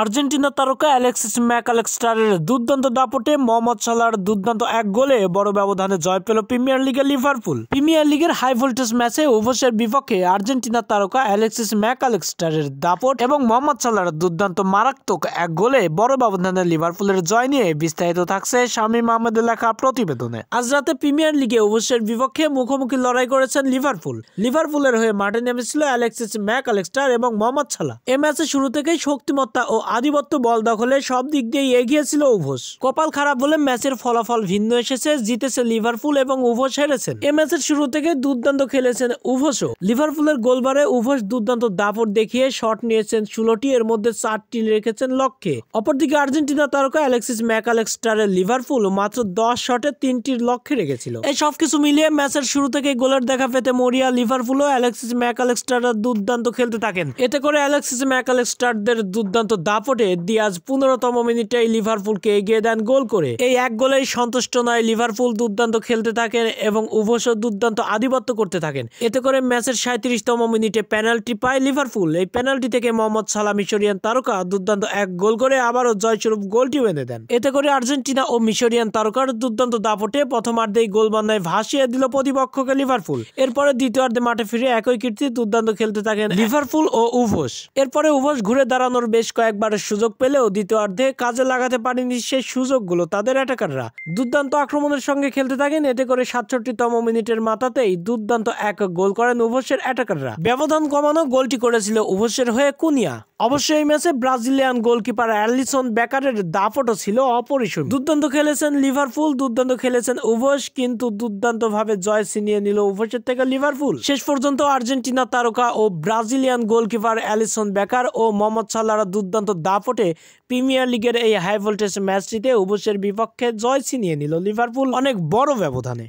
Argentina তারকা Alexis ম্যাকঅ্যালিস্টারের দুর্দান্ত দাপটে মোহাম্মদ সালাহর দুর্দান্ত এক গোলে বড় ব্যবধানে জয় পেল প্রিমিয়ার লিগের লিভারপুল। প্রিমিয়ার লিগের হাই ভোল্টেজ ম্যাচে উভয়ের বিপক্ষে আর্জেন্টিনা তারকা অ্যালেক্সিস ম্যাকঅ্যালিস্টারের দাপট এবং মোহাম্মদ সালাহর দুর্দান্ত মারাত্মক এক গোলে বড় ব্যবধানে লিভারপুলের জয় নিয়ে বিস্তারিত থাকছে শামীম আহমেদের লেখা প্রতিবেদনে। আজ রাতে প্রিমিয়ার লিগে উভয়ের বিপক্ষে মুখোমুখি লড়াই করেছেন লিভারপুলের হয়ে মাঠে নেমেছিল অ্যালেক্সিস ম্যাকঅ্যালিস্টার এবং মোহাম্মদ সালাহ। এই ম্যাচের শুরু থেকেই শক্তিমত্তা ও আধিপত্য বল দখলে সব দিক দিয়ে এগিয়ে ছিল উভয়। কপাল খারাপ বলে ম্যাচের ফলাফল ভিন্ন এসেছে, জিতেছে লিভারপুল এবং উভয় হেরেছেন। এই ম্যাচের শুরু থেকে দুর্দান্ত খেলেছেন উভয়ও। লিভারপুলের গোলবারে উভয় দুর্দান্ত দাপট দেখিয়ে শট নিয়েছেন 16টি, এর মধ্যে 4টি রেখেছেন লক্ষ্যে। অপরদিকে আর্জেন্টিনা তারকা অ্যালেক্সিস ম্যাকঅ্যালিস্টারের লিভারপুল মাত্র 10 শটে 3টির লক্ষ্যে রেখেছিল। এই সবকিছু মিলিয়ে ম্যাচের শুরু থেকে গোলের দেখা পেতে মরিয়া লিভারপুল ও অ্যালেক্সিস ম্যাকঅ্যালিস্টার দুর্দান্ত খেলতে থাকেন। এতে করে অ্যালেক্সিস ম্যাকঅ্যালিস্টারদের দুর্দান্ত দাপটে দিয়াজ 15তম মিনিটেই লিভারপুলকে এগিয়ে দেন গোল করে। এই এক গোলেই সন্তুষ্ট নয় লিভারপুল, দুর্দান্ত খেলতে থাকেন এবং উভয় দুর্দান্ত আধিপত্য করতে থাকেন। এতে করে ম্যাচের 37তম মিনিটে পেনাল্টি পায় লিভারপুল। এই পেনাল্টি থেকে মোহাম্মদ সালাহ মিশরিয়ান তারকা দুর্দান্ত এক গোল করে আবারও জয়স্বরূপ গোলটিও এনে দেন। এতে করে আর্জেন্টিনা ও মিশরিয়ান তারকার দুর্দান্ত দাপটে প্রথমার্ধেই গোলবান্ধায় ভাসিয়ে দিল প্রতিপক্ষকে লিভারপুল। এরপরে দ্বিতীয়ার্ধে মাঠে ফিরে একই কীর্তি দুর্দান্ত খেলতে থাকেন লিভারপুল ও উভয়। এরপরে উভয় ঘুরে দাঁড়ানোর বেশ কয়েকবারের সুযোগ পেলেও দ্বিতীয়ার্ধে কাজে লাগাতে পারেনি সেই সুযোগগুলো তাদের অ্যাটাকাররা। দুর্দান্ত আক্রমণের সঙ্গে খেলতে থাকেন। এতে করে 67তম মিনিটের মাথাতেই দুর্দান্ত এক গোল করেন উভয়ের অ্যাটাকাররা। ব্যবধান কমানো গোলটি করেছিল উভয়ের হয়ে কুনিয়া। অবশ্যই এই ম্যাচে ব্রাজিলিয়ান গোলকিপার অ্যালিসন বেকারের দাপটও ছিল অপরিসীম। দুর্দান্ত খেলেছেন লিভারপুল, দুর্দান্ত খেলেছেন উভয়, কিন্তু দুর্দান্ত ভাবে জয় ছিনিয়ে নিল উভয়ের থেকে লিভারপুল। শেষ পর্যন্ত আর্জেন্টিনা তারকা ও ব্রাজিলিয়ান গোলকিপার অ্যালিসন বেকার ও মোহাম্মদ সালাহর দুর্দান্ত দাপটে প্রিমিয়ার লিগের এই হাই ভোল্টেজ ম্যাচটিতে উভয়ের বিপক্ষে জয় ছিনিয়ে নিল লিভারপুল অনেক বড় ব্যবধানে।